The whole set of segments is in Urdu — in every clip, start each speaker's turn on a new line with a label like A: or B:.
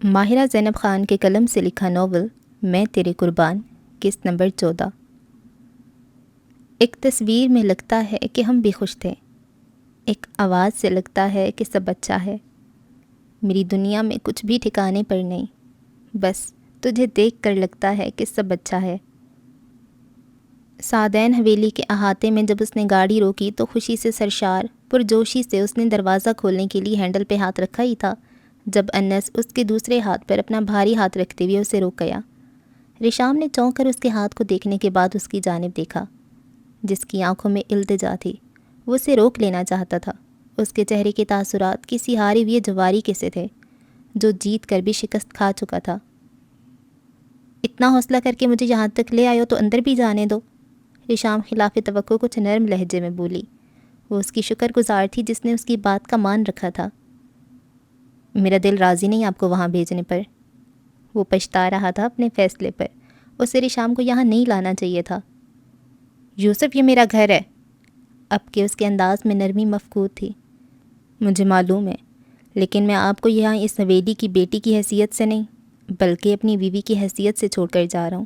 A: ماہرہ زینب خان کے قلم سے لکھا ناول میں تیرے قربان، قسط نمبر 14۔ ایک تصویر میں لگتا ہے کہ ہم بھی خوش تھے، ایک آواز سے لگتا ہے کہ سب اچھا ہے۔ میری دنیا میں کچھ بھی ٹھکانے پر نہیں، بس تجھے دیکھ کر لگتا ہے کہ سب اچھا ہے۔ سعدین حویلی کے احاطے میں جب اس نے گاڑی روکی تو خوشی سے سرشار پرجوشی سے اس نے دروازہ کھولنے کے لیے ہینڈل پہ ہاتھ رکھا ہی تھا جب انس اس کے دوسرے ہاتھ پر اپنا بھاری ہاتھ رکھتے ہوئے اسے روک گیا۔ ریشام نے چونک کر اس کے ہاتھ کو دیکھنے کے بعد اس کی جانب دیکھا، جس کی آنکھوں میں التجا تھی۔ وہ اسے روک لینا چاہتا تھا۔ اس کے چہرے کے تاثرات کسی ہاری ہوئی جواری کے سے تھے جو جیت کر بھی شکست کھا چکا تھا۔ اتنا حوصلہ کر کے مجھے یہاں تک لے آئے ہو تو اندر بھی جانے دو، ریشام خلاف توقع کچھ نرم لہجے میں بولی۔ وہ اس کی شکر گزار تھی جس نے اس کی بات کا مان رکھا تھا۔ میرا دل راضی نہیں آپ کو وہاں بھیجنے پر۔ وہ پچھتا رہا تھا اپنے فیصلے پر۔ اسے ریشام کو یہاں نہیں لانا چاہیے تھا۔ یوسف، یہ میرا گھر ہے، اب کہ اس کے انداز میں نرمی مفقود تھی۔ مجھے معلوم ہے، لیکن میں آپ کو یہاں اس حویلی کی بیٹی کی حیثیت سے نہیں بلکہ اپنی بیوی کی حیثیت سے چھوڑ کر جا رہا ہوں۔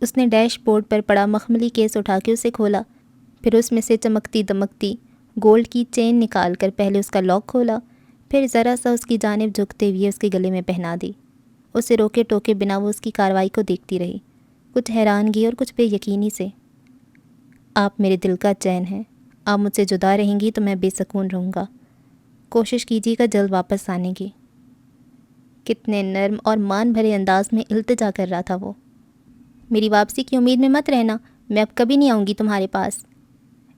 A: اس نے ڈیش بورڈ پر پڑا مخملی کیس اٹھا کے اسے کھولا، پھر اس میں سے چمکتی دمکتی گولڈ کی چین نکال کر پہلے اس کا لاک کھولا، پھر ذرا سا اس کی جانب جھکتے ہوئے اس کے گلے میں پہنا دی۔ اسے روکے ٹوکے بنا وہ اس کی کارروائی کو دیکھتی رہی، کچھ حیرانگی اور کچھ بے یقینی سے۔ آپ میرے دل کا چین ہیں، آپ مجھ سے جدا رہیں گی تو میں بے سکون رہوں گا، کوشش کیجیے گا جلد واپس آنے کی۔ کتنے نرم اور مان بھرے انداز میں التجا کر رہا تھا وہ۔ میری واپسی کی امید میں مت رہنا، میں اب کبھی نہیں آؤں گی تمہارے پاس۔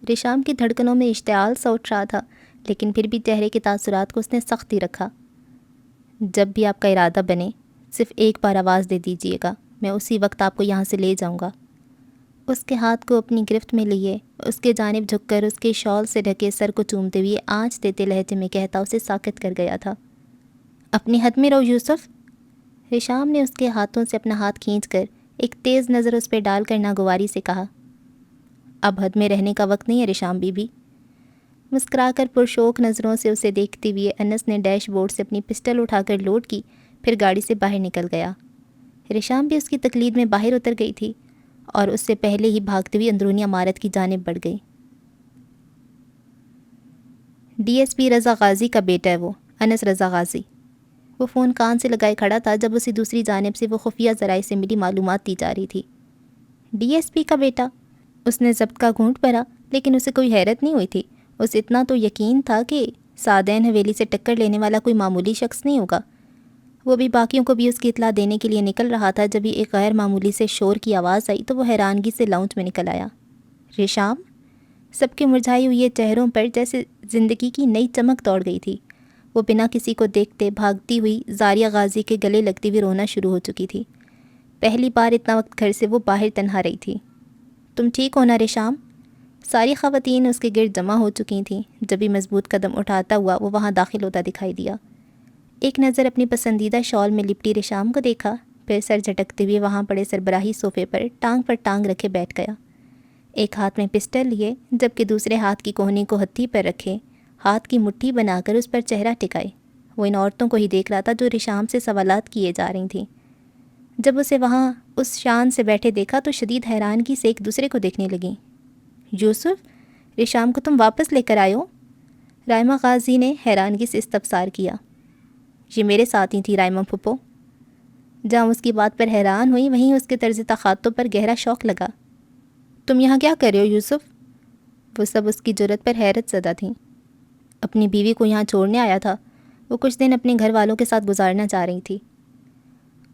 A: ریشام کی دھڑکنوں میں اشتعال سا اٹھ رہا تھا، لیکن پھر بھی چہرے کے تاثرات کو اس نے سختی رکھا۔ جب بھی آپ کا ارادہ بنے صرف ایک بار آواز دے دیجیے گا، میں اسی وقت آپ کو یہاں سے لے جاؤں گا۔ اس کے ہاتھ کو اپنی گرفت میں لیے اس کے جانب جھک کر اس کے شال سے ڈھکے سر کو چومتے ہوئے آنچ دیتے لہجے میں کہتا اسے ساکت کر گیا تھا۔ اپنی حد میں رہو یوسف۔ ریشام نے اس کے ہاتھوں سے اپنا ہاتھ کھینچ کر ایک تیز نظر اس پہ ڈال کر ناگواری سے کہا، اب حد میں رہنے کا وقت نہیں ہے ریشام بی بی۔ مسکرا کر پرشوق نظروں سے اسے دیکھتے ہوئے انس نے ڈیش بورڈ سے اپنی پسٹل اٹھا کر لوڈ کی، پھر گاڑی سے باہر نکل گیا۔ ریشام بھی اس کی تقلید میں باہر اتر گئی تھی اور اس سے پہلے ہی بھاگتے ہوئی اندرونی عمارت کی جانب بڑھ گئی۔ ڈی ایس پی رضا غازی کا بیٹا ہے وہ، انس رضا غازی۔ وہ فون کان سے لگائے کھڑا تھا جب اسے دوسری جانب سے وہ خفیہ ذرائع سے ملی معلومات دی جا رہی تھی۔ ڈی ایس پی کا بیٹا؟ اس نے ضبط کا گھونٹ بھرا، لیکن اسے کوئی حیرت نہیں ہوئی تھی۔ اسے اتنا تو یقین تھا کہ سعدین حویلی سے ٹکر لینے والا کوئی معمولی شخص نہیں ہوگا۔ وہ بھی باقیوں کو بھی اس کی اطلاع دینے کے لیے نکل رہا تھا جب ہی ایک غیر معمولی سے شور کی آواز آئی تو وہ حیرانگی سے لاؤنج میں نکل آیا۔ ریشام؟ سب کے مرجھائے ہوئے چہروں پر جیسے زندگی کی نئی چمک دوڑ گئی تھی۔ وہ بنا کسی کو دیکھتے بھاگتی ہوئی زاریہ غازی کے گلے لگتی ہوئی رونا شروع ہو چکی تھی۔ پہلی بار اتنا وقت گھر سے وہ باہر تنہا رہی تھی۔ تم ٹھیک ہو نا ریشام؟ ساری خواتین اس کے گرد جمع ہو چکی تھیں۔ جب بھی مضبوط قدم اٹھاتا ہوا وہ وہاں داخل ہوتا دکھائی دیا۔ ایک نظر اپنی پسندیدہ شال میں لپٹی ریشام کو دیکھا، پھر سر جھٹکتے ہوئے وہاں پڑے سربراہی صوفے پر ٹانگ رکھے بیٹھ گیا۔ ایک ہاتھ میں پسٹل لیے جبکہ دوسرے ہاتھ کی کوہنی کو ہتھی پر رکھے، ہاتھ کی مٹھی بنا کر اس پر چہرہ ٹکائے، وہ ان عورتوں کو ہی دیکھ رہا تھا جو ریشام سے سوالات کیے جا رہی تھیں۔ جب اسے وہاں اس شان سے بیٹھے دیکھا تو شدید حیرانگی سے ایک دوسرے کو دیکھنے لگیں۔ یوسف، ریشام کو تم واپس لے کر آئے ہو؟ رائمہ غازی نے حیرانگی سے استفسار کیا۔ یہ میرے ساتھ ہی تھی رائمہ پھپھو۔ جہاں اس کی بات پر حیران ہوئی وہیں اس کے طرز تخاطب پر گہرا شوق لگا۔ تم یہاں کیا کر رہے ہو یوسف؟ وہ سب اس کی جرأت پر حیرت زدہ تھیں۔ اپنی بیوی کو یہاں چھوڑنے آیا تھا، وہ کچھ دن اپنے گھر والوں کے ساتھ گزارنا چاہ رہی تھی۔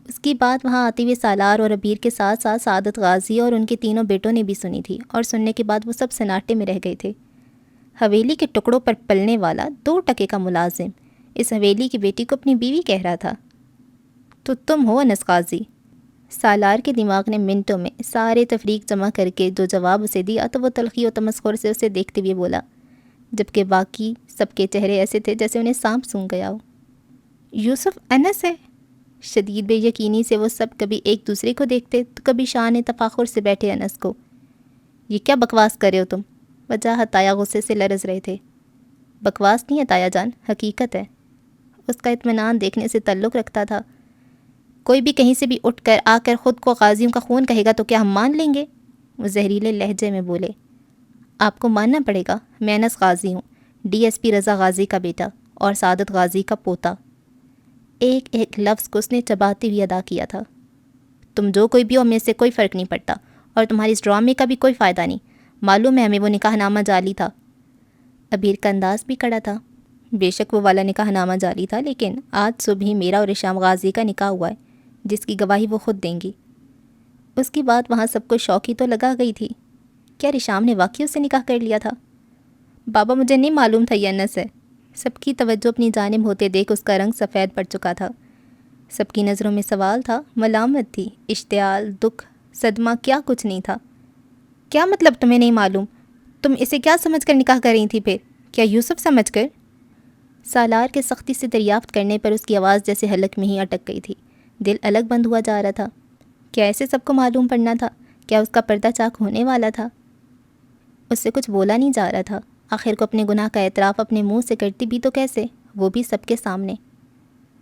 A: اس کی بات وہاں آتے ہوئے سالار اور عبیر کے ساتھ ساتھ سعادت غازی اور ان کے تینوں بیٹوں نے بھی سنی تھی، اور سننے کے بعد وہ سب سناٹے میں رہ گئے تھے۔ حویلی کے ٹکڑوں پر پلنے والا 2 ٹکے کا ملازم اس حویلی کی بیٹی کو اپنی بیوی کہہ رہا تھا۔ تو تم ہو انس غازی؟ سالار کے دماغ نے منٹوں میں سارے تفریق جمع کر کے جو جواب اسے دیا تو وہ تلخی و تمسخر سے اسے دیکھتے ہوئے بولا، جبکہ باقی سب کے چہرے ایسے تھے جیسے انہیں سانپ سونگھ گیا ہو۔ یوسف انس ہے؟ شدید بے یقینی سے وہ سب کبھی ایک دوسرے کو دیکھتے تو کبھی شان تفاخر سے بیٹھے انس کو۔ یہ کیا بکواس کر رہے ہو تم؟ وجہ تایا غصے سے لرز رہے تھے۔ بکواس نہیں ہے تایا جان، حقیقت ہے۔ اس کا اطمینان دیکھنے سے تعلق رکھتا تھا۔ کوئی بھی کہیں سے بھی اٹھ کر آ کر خود کو غازیوں کا خون کہے گا تو کیا ہم مان لیں گے؟ وہ زہریلے لہجے میں بولے۔ آپ کو ماننا پڑے گا، میں انس غازی ہوں، ڈی ایس پی رضا غازی کا بیٹا اور سعادت غازی کا پوتا۔ ایک ایک لفظ کو اس نے چباتے ہوئے ادا کیا تھا۔ تم جو کوئی بھی ہو، ہمیں سے کوئی فرق نہیں پڑتا، اور تمہاری اس ڈرامے کا بھی کوئی فائدہ نہیں۔ معلوم ہے ہمیں وہ نکاح نامہ جعلی تھا۔ ابیر کا انداز بھی کڑا تھا۔ بے شک وہ والا نکاح نامہ جعلی تھا، لیکن آج صبح ہی میرا اور رشام غازی کا نکاح ہوا ہے، جس کی گواہی وہ خود دیں گی۔ اس کی بات وہاں سب کو شوق ہی تو لگا گئی تھی۔ کیا رشام نے واقعی اس سے نکاح کر لیا تھا؟ بابا مجھے نہیں معلوم تھا یہ انس ہے۔ سب کی توجہ اپنی جانب ہوتے دیکھ اس کا رنگ سفید پڑ چکا تھا۔ سب کی نظروں میں سوال تھا، ملامت تھی، اشتعال، دکھ، صدمہ، کیا کچھ نہیں تھا۔ کیا مطلب تمہیں نہیں معلوم؟ تم اسے کیا سمجھ کر نکاح کر رہی تھی پھر؟ کیا یوسف سمجھ کر؟ سالار کے سختی سے دریافت کرنے پر اس کی آواز جیسے حلق میں ہی اٹک گئی تھی۔ دل الگ بند ہوا جا رہا تھا۔ کیا ایسے سب کو معلوم پڑنا تھا؟ کیا اس کا پردہ چاک ہونے والا تھا؟ اس سے کچھ بولا نہیں جا رہا تھا۔ آخر کو اپنے گناہ کا اعتراف اپنے منہ سے کرتی بھی تو کیسے، وہ بھی سب کے سامنے۔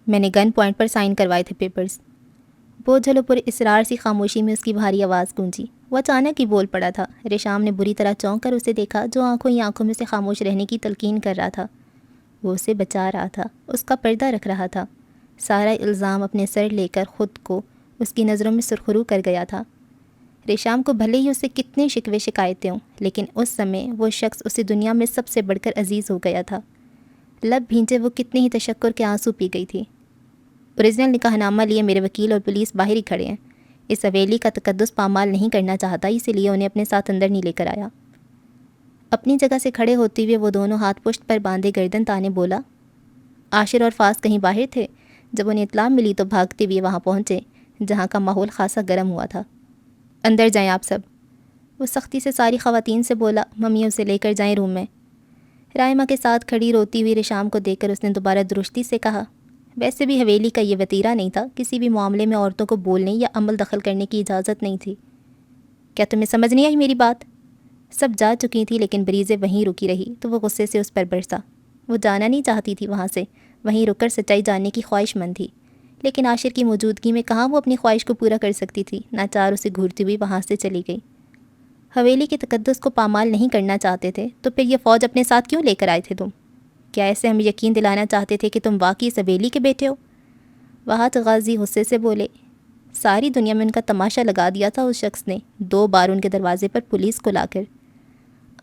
A: میں نے گن پوائنٹ پر سائن کروائے تھے پیپرز۔ بوجھل و پر اصرار سی خاموشی میں اس کی بھاری آواز گونجی۔ وہ اچانک ہی بول پڑا تھا۔ رشام نے بری طرح چونک کر اسے دیکھا، جو آنکھوں ہی آنکھوں میں سے خاموش رہنے کی تلقین کر رہا تھا۔ وہ اسے بچا رہا تھا، اس کا پردہ رکھ رہا تھا۔ سارا الزام اپنے سر لے کر خود کو اس کی نظروں میں سرخرو کر گیا تھا۔ رشام کو بھلے ہی اسے کتنے شکوے شکایتیں ہوں، لیکن اس سمے وہ شخص اسے دنیا میں سب سے بڑھ کر عزیز ہو گیا تھا۔ لب بھینچے وہ کتنے ہی تشکر کے آنسو پی گئی تھی۔ اوریجنل نکاح نامہ لیے میرے وکیل اور پولیس باہر ہی کھڑے ہیں۔ اس حویلی کا تقدس پامال نہیں کرنا چاہتا، اسی لیے انہیں اپنے ساتھ اندر نہیں لے کر آیا۔ اپنی جگہ سے کھڑے ہوتے ہوئے وہ دونوں ہاتھ پشت پر باندھے گردن تانے بولا۔ عاشر اور فاس کہیں باہر تھے؟ جب انہیں اطلاع ملی تو بھاگتے ہوئے وہاں پہنچے، جہاں کا ماحول خاصا گرم ہوا تھا۔ اندر جائیں آپ سب، وہ سختی سے ساری خواتین سے بولا۔ ممیوں سے لے کر جائیں روم میں۔ رائمہ کے ساتھ کھڑی روتی ہوئی رشام کو دیکھ کر اس نے دوبارہ درستی سے کہا، ویسے بھی حویلی کا یہ وطیرہ نہیں تھا، کسی بھی معاملے میں عورتوں کو بولنے یا عمل دخل کرنے کی اجازت نہیں تھی۔ کیا تمہیں سمجھ نہیں آئی میری بات؟ سب جا چکی تھی، لیکن بریزیں وہیں رکی رہی تو وہ غصے سے اس پر برسا۔ وہ جانا نہیں چاہتی تھی وہاں سے، وہیں رک کر سچائی جاننے کی خواہش مند تھی، لیکن عاشر کی موجودگی میں کہاں وہ اپنی خواہش کو پورا کر سکتی تھی۔ ناچار اسے گھورتی ہوئی وہاں سے چلی گئی۔ حویلی کے تقدس کو پامال نہیں کرنا چاہتے تھے تو پھر یہ فوج اپنے ساتھ کیوں لے کر آئے تھے تم؟ کیا ایسے ہمیں یقین دلانا چاہتے تھے کہ تم واقعی اس حویلی کے بیٹے ہو؟ وہاں غازی غصے سے بولے۔ ساری دنیا میں ان کا تماشا لگا دیا تھا اس شخص نے، 2 بار ان کے دروازے پر پولیس کو لا کر۔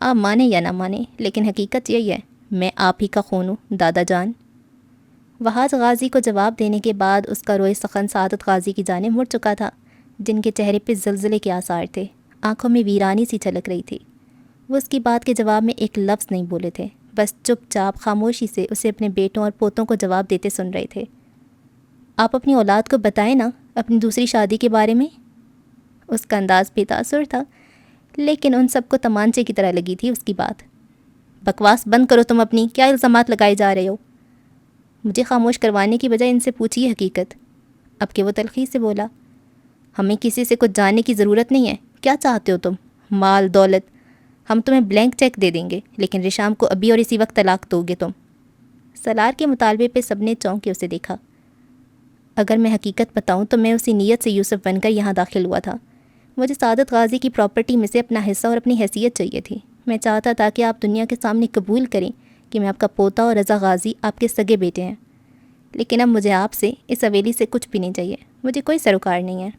A: آپ مانے یا نہ مانے، لیکن حقیقت یہی ہے، میں آپ ہی کا خون ہوں دادا جان۔ وہاں غازی کو جواب دینے کے بعد اس کا روئے سخن سعادت غازی کی جانب مڑ چکا تھا، جن کے چہرے پہ زلزلے کے آثار تھے، آنکھوں میں ویرانی سی چھلک رہی تھی۔ وہ اس کی بات کے جواب میں ایک لفظ نہیں بولے تھے، بس چپ چاپ خاموشی سے اسے اپنے بیٹوں اور پوتوں کو جواب دیتے سن رہے تھے۔ آپ اپنی اولاد کو بتائیں نا اپنی دوسری شادی کے بارے میں۔ اس کا انداز بے تاثر تھا، لیکن ان سب کو تمانچے کی طرح لگی تھی اس کی بات۔ بکواس بند کرو تم اپنی، کیا الزامات لگائے جا رہے ہو؟ مجھے خاموش کروانے کی بجائے ان سے پوچھیے حقیقت۔ اب کہ وہ تلخی سے بولا، ہمیں کسی سے کچھ جاننے کی ضرورت نہیں ہے۔ کیا چاہتے ہو تم؟ مال، دولت؟ ہم تمہیں بلینک چیک دے دیں گے، لیکن رشام کو ابھی اور اسی وقت طلاق دو گے تم۔ سالار کے مطالبے پہ سب نے چونک کے اسے دیکھا۔ اگر میں حقیقت بتاؤں تو میں اسی نیت سے یوسف بن کر یہاں داخل ہوا تھا۔ مجھے سعادت غازی کی پراپرٹی میں سے اپنا حصہ اور اپنی حیثیت چاہیے تھی۔ میں چاہتا تھا کہ آپ دنیا کے سامنے قبول کریں کہ میں آپ کا پوتا اور رضا غازی آپ کے سگے بیٹے ہیں، لیکن اب مجھے آپ سے اس حویلی سے کچھ بھی نہیں چاہیے، مجھے کوئی سروکار نہیں ہے۔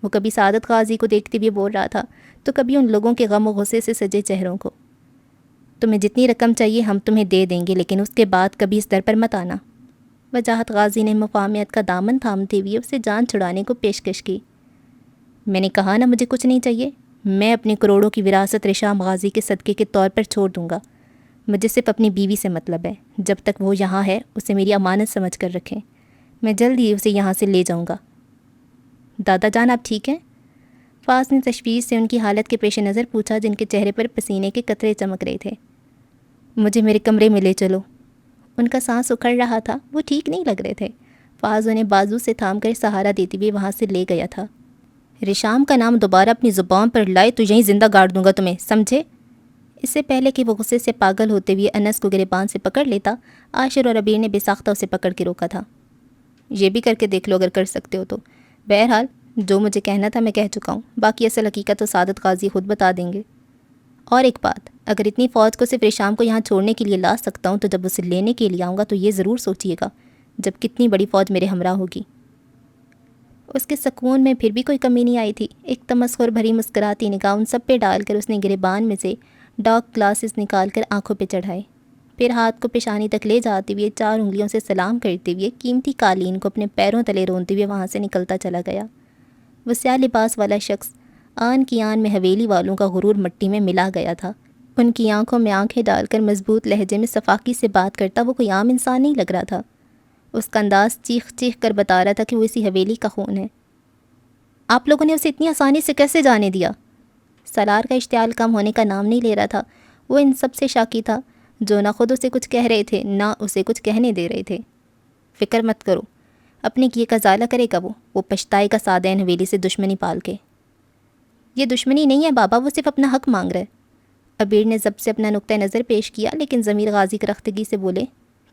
A: وہ کبھی سعادت غازی کو دیکھتے ہوئے بول رہا تھا تو کبھی ان لوگوں کے غم و غصے سے سجے چہروں کو۔ تمہیں جتنی رقم چاہیے ہم تمہیں دے دیں گے، لیکن اس کے بعد کبھی اس در پر مت آنا۔ وجاہت غازی نے مفاہمت کا دامن تھامتے ہوئے اسے جان چھڑانے کو پیشکش کی۔ میں نے کہا نا مجھے کچھ نہیں چاہیے، میں اپنی کروڑوں کی وراثت رشام غازی کے صدقے کے طور پر چھوڑ دوں گا۔ مجھے صرف اپنی بیوی سے مطلب ہے، جب تک وہ یہاں ہے اسے میری امانت سمجھ کر رکھیں، میں جلد ہی اسے یہاں سے لے جاؤں گا۔ دادا جان آپ ٹھیک ہیں؟ فاس نے تشویش سے ان کی حالت کے پیش نظر پوچھا، جن کے چہرے پر پسینے کے قطرے چمک رہے تھے۔ مجھے میرے کمرے میں لے چلو۔ ان کا سانس اکھڑ رہا تھا، وہ ٹھیک نہیں لگ رہے تھے۔ فاز انہیں بازو سے تھام کر سہارا دیتے ہوئے وہاں سے لے گیا تھا۔ رشام کا نام دوبارہ اپنی زبان پر لائے تو یہیں زندہ گاڑ دوں گا تمہیں، سمجھے؟ اس سے پہلے کہ وہ غصے سے پاگل ہوتے ہوئے انس کو گریبان سے پکڑ لیتا، عاشر اور عبیر نے بے ساختہ اسے پکڑ کے روکا تھا۔ یہ بھی کر کے دیکھ لو اگر کر سکتے ہو تو۔ بہرحال جو مجھے کہنا تھا میں کہہ چکا ہوں، باقی اصل حقیقت تو سعادت غازی خود بتا دیں گے۔ اور ایک بات، اگر اتنی فوج کو صرف ریشام کو یہاں چھوڑنے کے لیے لا سکتا ہوں تو جب اسے لینے کے لیے آؤں گا تو یہ ضرور سوچیے گا جب کتنی بڑی فوج میرے ہمراہ ہوگی۔ اس کے سکون میں پھر بھی کوئی کمی نہیں آئی تھی۔ ایک تمسخر بھری مسکراتی نگاہ ان سب پہ ڈال کر اس نے گریبان میں سے ڈارک گلاسز نکال کر آنکھوں پہ چڑھائے، پھر ہاتھ کو پیشانی تک لے جاتے ہوئے 4 انگلیوں سے سلام کرتے ہوئے قیمتی قالین کو اپنے پیروں تلے رونتے ہوئے وہاں سے نکلتا چلا گیا۔ وہ سیاہ لباس والا شخص آن کی آن میں حویلی والوں کا غرور مٹی میں ملا گیا تھا۔ ان کی آنکھوں میں آنکھیں ڈال کر مضبوط لہجے میں صفاقی سے بات کرتا وہ کوئی عام انسان نہیں لگ رہا تھا۔ اس کا انداز چیخ چیخ کر بتا رہا تھا کہ وہ اسی حویلی کا خون ہے۔ آپ لوگوں نے اسے اتنی آسانی سے کیسے جانے دیا؟ سالار کا اشتعال کم ہونے کا نام نہیں لے رہا تھا۔ وہ ان سب سے شاکی تھا جو نہ خود اسے کچھ کہہ رہے تھے نہ اسے کچھ کہنے دے رہے تھے۔ فکر مت کرو، اپنے کیے کا ازالہ کرے گا وہ پچھتائے گا سعدین حویلی سے دشمنی پال کے۔ یہ دشمنی نہیں ہے بابا، وہ صرف اپنا حق مانگ رہا ہے۔ عبیر نے ضبط سے اپنا نقطہ نظر پیش کیا، لیکن ضمیر غازی کرختگی سے بولے،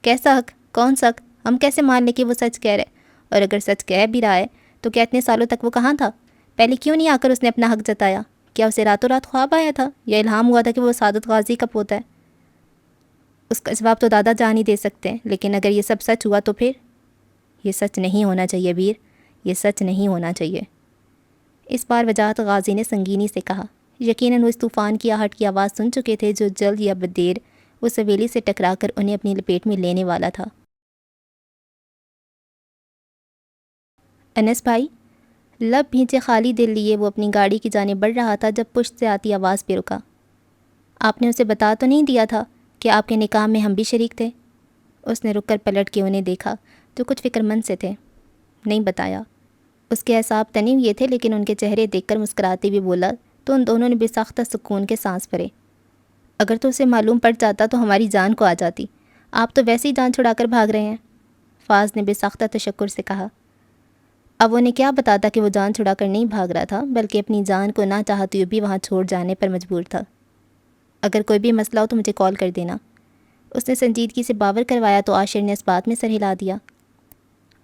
A: کیسا حق؟ کون سا حق؟ ہم کیسے مان لیں کہ وہ سچ کہہ رہا ہے؟ اور اگر سچ کہہ بھی رہا ہے تو کیا اتنے سالوں تک وہ کہاں تھا؟ پہلے کیوں نہیں آ کر اس نے اپنا حق جتایا؟ کیا اسے راتوں رات خواب آیا تھا یا الہام ہوا تھا کہ وہ سعادت غازی کا پوتا ہے؟ اس کا جواب تو دادا جان ہی دے سکتے ہیں، لیکن اگر یہ سب سچ ہوا تو پھر؟ یہ سچ نہیں ہونا چاہیے ویر، یہ سچ نہیں ہونا چاہیے۔ اس بار وجاہت غازی نے سنگینی سے کہا۔ یقیناً وہ اس طوفان کی آہٹ کی آواز سن چکے تھے جو جلد یا بدیر اس حویلی سے ٹکرا کر انہیں اپنی لپیٹ میں لینے والا تھا۔ انس بھائی، لب بھینچے خالی دل لیے وہ اپنی گاڑی کی جانب بڑھ رہا تھا جب پشت سے آتی آواز پہ رکا۔ آپ نے اسے بتا تو نہیں دیا تھا کہ آپ کے نکاح میں ہم بھی شریک تھے؟ اس نے رک کر پلٹ کے انہیں دیکھا جو کچھ فکر مند سے تھے۔ نہیں بتایا۔ اس کے اعصاب تنے ہوئے تھے لیکن ان کے چہرے دیکھ کر مسکراتے ہوئے بولا تو ان دونوں نے بے ساختہ سکون کے سانس بھرے۔ اگر تو اسے معلوم پڑ جاتا تو ہماری جان کو آ جاتی، آپ تو ویسے ہی جان چھڑا کر بھاگ رہے ہیں، فاز نے بے ساختہ تشکر سے کہا۔ اب انہیں کیا بتاتا کہ وہ جان چھڑا کر نہیں بھاگ رہا تھا بلکہ اپنی جان کو نہ چاہتے ہوئے بھی وہاں چھوڑ جانے پر مجبور تھا۔ اگر کوئی بھی مسئلہ ہو تو مجھے کال کر دینا، اس نے سنجیدگی سے باور کروایا تو عاشر نے اس بات میں سر ہلا دیا۔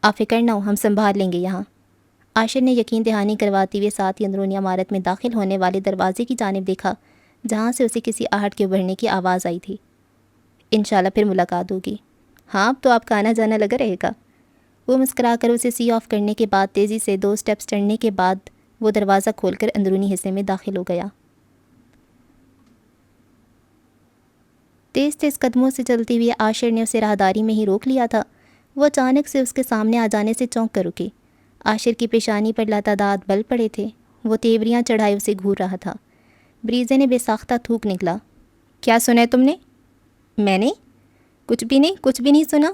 A: آپ فکر نہ ہو، ہم سنبھال لیں گے یہاں۔ عاشر نے یقین دہانی کرواتے ہوئے ساتھ ہی اندرونی عمارت میں داخل ہونے والے دروازے کی جانب دیکھا جہاں سے اسے کسی آہٹ کے ابھرنے کی آواز آئی تھی۔ انشاءاللہ پھر ملاقات ہوگی۔ ہاں اب تو آپ کا آنا جانا لگا رہے گا۔ وہ مسکرا کر اسے سی آف کرنے کے بعد تیزی سے 2 سٹیپس چڑھنے کے بعد وہ دروازہ کھول کر اندرونی حصے میں داخل ہو گیا۔ تیز تیز قدموں سے چلتے ہوئے عاشر نے اسے راہداری میں ہی روک لیا تھا۔ وہ اچانک سے اس کے سامنے آ جانے سے چونک کر رکی۔ عاشر کی پیشانی پر لاتعداد بل پڑے تھے۔ وہ تیوریاں چڑھائے اسے گھور رہا تھا۔ بریزے نے بے ساختہ تھوک نکلا۔ کیا سنا ہے تم نے؟ میں نے؟ کچھ بھی نہیں سنا۔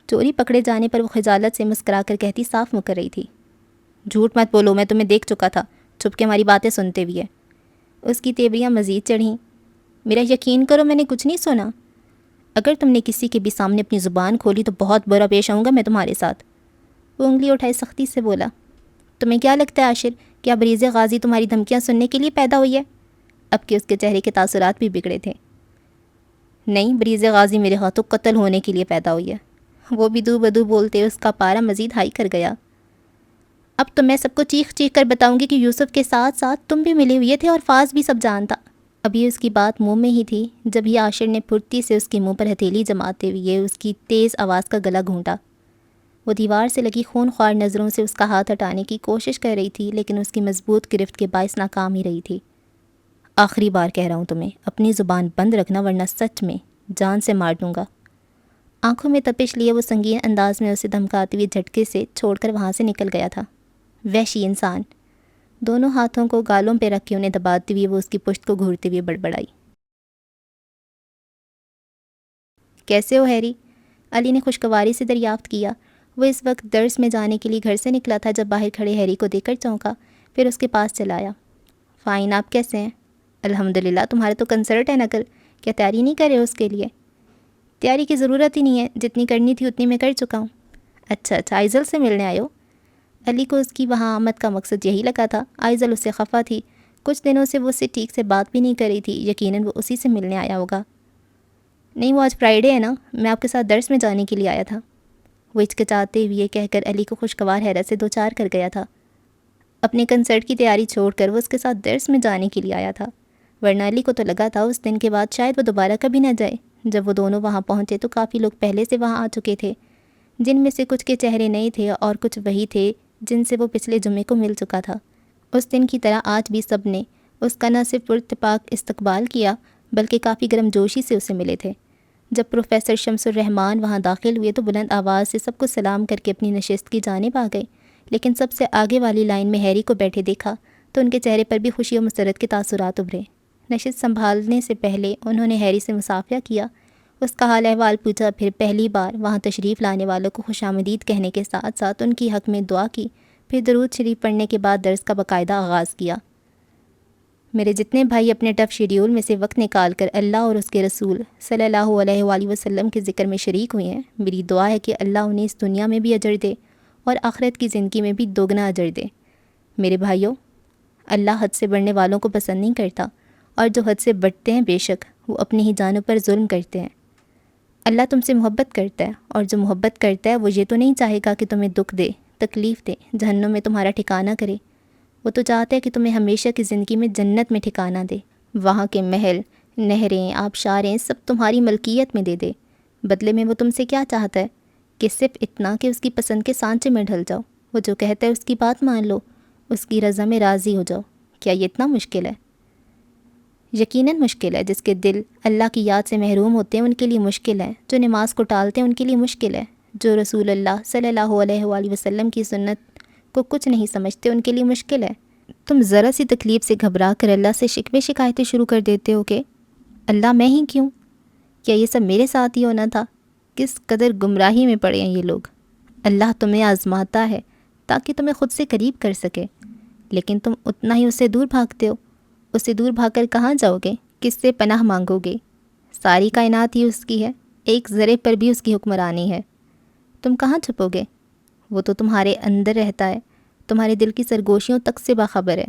A: چوری پکڑے جانے پر وہ خجالت سے مسکرا کر کہتی صاف مکر رہی تھی۔ جھوٹ مت بولو، میں تمہیں دیکھ چکا تھا چھپ کے ہماری باتیں سنتے ہوئے۔ اس کی تیوریاں مزید چڑھیں۔ میرا یقین کرو میں نے کچھ نہیں سنا۔ اگر تم نے کسی کے بھی سامنے اپنی زبان کھولی تو بہت برا پیش آؤں گا میں تمہارے ساتھ۔ وہ انگلی اٹھائے سختی سے بولا۔ تمہیں کیا لگتا ہے عاشر، کیا بریز غازی تمہاری دھمکیاں سننے کے لیے پیدا ہوئی ہے؟ اب کہ اس کے چہرے کے تاثرات بھی بگڑے تھے۔ نہیں، بریز غازی میرے ہاتھوں قتل ہونے کے لیے پیدا ہوئی ہے۔ وہ بھی دو بدو بولتے اس کا پارا مزید ہائی کر گیا۔ اب تو میں سب کو چیخ چیخ کر بتاؤں گی کہ یوسف کے ساتھ ساتھ تم بھی ملے ہوئے تھے اور فاز بھی سب جانتا۔ ابھی اس کی بات منہ میں ہی تھی جب ہی عاشر نے پھرتی سے اس کے منہ پر ہتھیلی جماتے ہوئے اس کی تیز آواز کا گلا گھونٹا۔ وہ دیوار سے لگی خون خوار نظروں سے اس کا ہاتھ ہٹانے کی کوشش کر رہی تھی لیکن اس کی مضبوط گرفت کے باعث ناکام ہی رہی تھی۔ آخری بار کہہ رہا ہوں تمہیں، اپنی زبان بند رکھنا ورنہ سچ میں جان سے مار دوں گا۔ آنکھوں میں تپش لیے وہ سنگین انداز میں اسے دھمکاتے ہوئے جھٹکے سے چھوڑ کر وہاں سے نکل گیا تھا۔ وحشی انسان۔ دونوں ہاتھوں کو گالوں پہ رکھ کے انہیں دباتے ہوئے وہ اس کی پشت کو گھورتے ہوئے بڑبڑائی۔ کیسے ہو ہیری؟ علی نے خوشگواری سے دریافت کیا۔ وہ اس وقت درس میں جانے کے لیے گھر سے نکلا تھا جب باہر کھڑے ہیری کو دیکھ کر چونکا، پھر اس کے پاس چلا آیا۔ فائن، آپ کیسے ہیں؟ الحمدللہ، تمہارے تو کنسرٹ ہے نقل، کیا تیاری نہیں کر رہے ہو اس کے لیے؟ تیاری کی ضرورت ہی نہیں ہے، جتنی کرنی تھی اتنی میں کر چکا ہوں۔ اچھا، آئزل سے ملنے آئے ہو؟ علی کو اس کی وہاں آمد کا مقصد یہی لگا تھا۔ آئزل اس سے خفا تھی، کچھ دنوں سے وہ اس سے ٹھیک سے بات بھی نہیں کر رہی تھی، یقیناً وہ اسی سے ملنے آیا ہوگا۔ نہیں، وہ آج فرائیڈے ہے نا، میں آپ کے ساتھ درس میں جانے کے لیے آیا تھا۔ وہ ہچکچاتے ہوئے کہہ کر علی کو خوشگوار حیرت سے دوچار کر گیا تھا۔ اپنے کنسرٹ کی تیاری چھوڑ کر وہ اس کے ساتھ درس میں جانے کے لیے آیا تھا، ورنہ علی کو تو لگا تھا اس دن کے بعد شاید وہ دوبارہ کبھی نہ جائے۔ جب وہ دونوں وہاں پہنچے تو کافی لوگ پہلے سے وہاں آ چکے تھے، جن میں سے کچھ کے چہرے نئے تھے اور کچھ وہی تھے جن سے وہ پچھلے جمعے کو مل چکا تھا۔ اس دن کی طرح آج بھی سب نے اس کا نہ صرف پراتفاق استقبال کیا بلکہ کافی گرم جوشی سے اسے ملے تھے۔ جب پروفیسر شمس الرحمان وہاں داخل ہوئے تو بلند آواز سے سب کو سلام کر کے اپنی نشست کی جانب آ گئے، لیکن سب سے آگے والی لائن میں ہیری کو بیٹھے دیکھا تو ان کے چہرے پر بھی خوشی و مسرت کے تاثرات ابھرے۔ نشست سنبھالنے سے پہلے انہوں نے ہیری سے مصافحہ کیا، اس کا حال احوال پوچھا، پھر پہلی بار وہاں تشریف لانے والوں کو خوش آمدید کہنے کے ساتھ ساتھ ان کی حق میں دعا کی، پھر درود شریف پڑھنے کے بعد درس کا باقاعدہ آغاز کیا۔ میرے جتنے بھائی اپنے ٹف شیڈیول میں سے وقت نکال کر اللہ اور اس کے رسول صلی اللہ علیہ وآلہ وسلم کے ذکر میں شریک ہوئے ہیں، میری دعا ہے کہ اللہ انہیں اس دنیا میں بھی اجر دے اور آخرت کی زندگی میں بھی دوگنا اجر دے۔ میرے بھائیوں، اللہ حد سے بڑھنے والوں کو پسند نہیں کرتا، اور جو حد سے بڑھتے ہیں بے شک وہ اپنی ہی جانوں پر ظلم کرتے ہیں۔ اللہ تم سے محبت کرتا ہے، اور جو محبت کرتا ہے وہ یہ تو نہیں چاہے گا کہ تمہیں دکھ دے، تکلیف دے، جہنم میں تمہارا ٹھکانہ کرے۔ وہ تو چاہتا ہے کہ تمہیں ہمیشہ کی زندگی میں جنت میں ٹھکانہ دے، وہاں کے محل، نہریں، آبشاریں سب تمہاری ملکیت میں دے دے۔ بدلے میں وہ تم سے کیا چاہتا ہے؟ کہ صرف اتنا کہ اس کی پسند کے سانچے میں ڈھل جاؤ، وہ جو کہتا ہے اس کی بات مان لو، اس کی رضا میں راضی ہو جاؤ۔ کیا یہ اتنا مشکل ہے؟ یقیناً مشکل ہے۔ جس کے دل اللہ کی یاد سے محروم ہوتے ہیں ان کے لیے مشکل ہے، جو نماز کو ٹالتے ہیں ان کے لیے مشکل ہے، جو رسول اللہ صلی اللہ علیہ وآلہ وسلم کی سنت کو کچھ نہیں سمجھتے ان کے لیے مشکل ہے۔ تم ذرا سی تکلیف سے گھبرا کر اللہ سے شکوے شکایتیں شروع کر دیتے ہو کہ اللہ میں ہی کیوں؟ کیا یہ سب میرے ساتھ ہی ہونا تھا؟ کس قدر گمراہی میں پڑے ہیں یہ لوگ۔ اللہ تمہیں آزماتا ہے تاکہ تمہیں خود سے قریب کر سکے، لیکن تم اتنا ہی اس سے دور بھاگتے ہو۔ اس سے دور بھاگ کر کہاں جاؤ گے؟ کس سے پناہ مانگو گے؟ ساری کائنات ہی اس کی ہے، ایک ذرے پر بھی اس کی حکمرانی ہے۔ تم کہاں چھپو گے؟ وہ تو تمہارے اندر رہتا ہے، تمہارے دل کی سرگوشیوں تک سے باخبر ہے۔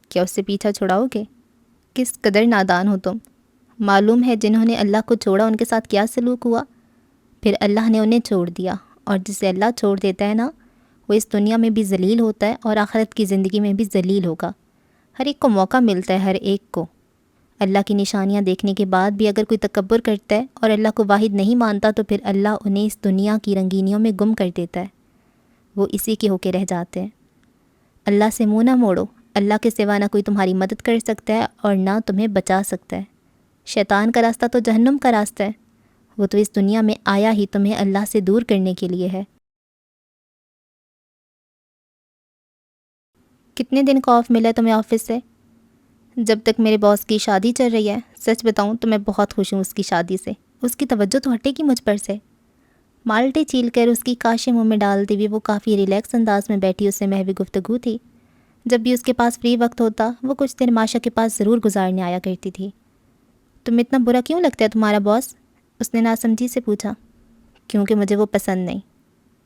A: کیا اس سے پیچھا چھڑاؤ گے؟ کس قدر نادان ہو تم۔ معلوم ہے جنہوں نے اللہ کو چھوڑا ان کے ساتھ کیا سلوک ہوا، پھر اللہ نے انہیں چھوڑ دیا، اور جسے اللہ چھوڑ دیتا ہے نا، وہ اس دنیا میں بھی ذلیل ہوتا ہے اور آخرت کی زندگی میں بھی ذلیل ہوگا۔ ہر ایک کو موقع ملتا ہے، ہر ایک کو۔ اللہ کی نشانیاں دیکھنے کے بعد بھی اگر کوئی تکبر کرتا ہے اور اللہ کو واحد نہیں مانتا تو پھر اللہ انہیں اس دنیا کی رنگینیوں میں گم کر دیتا ہے، وہ اسی کے ہو کے رہ جاتے ہیں۔ اللہ سے منہ نہ موڑو، اللہ کے سوا نہ کوئی تمہاری مدد کر سکتا ہے اور نہ تمہیں بچا سکتا ہے۔ شیطان کا راستہ تو جہنم کا راستہ ہے، وہ تو اس دنیا میں آیا ہی تمہیں اللہ سے دور کرنے کے لیے ہے۔ کتنے دن کا آف ملا ہے تمہیں آفس سے؟ جب تک میرے باس کی شادی چل رہی ہے۔ سچ بتاؤں تو میں بہت خوش ہوں اس کی شادی سے، اس کی توجہ تو ہٹے گی مجھ پر سے۔ مالٹے چیل کر اس کی کاشیں منہ میں ڈالتے ہوئے وہ کافی ریلیکس انداز میں بیٹھی اس سے محوی گفتگو تھی۔ جب بھی اس کے پاس فری وقت ہوتا وہ کچھ دن ماشا کے پاس ضرور گزارنے آیا کرتی تھی۔ تم اتنا برا کیوں لگتا ہے تمہارا باس؟ اس نے ناسمجھی سے پوچھا۔ کیونکہ مجھے وہ پسند نہیں۔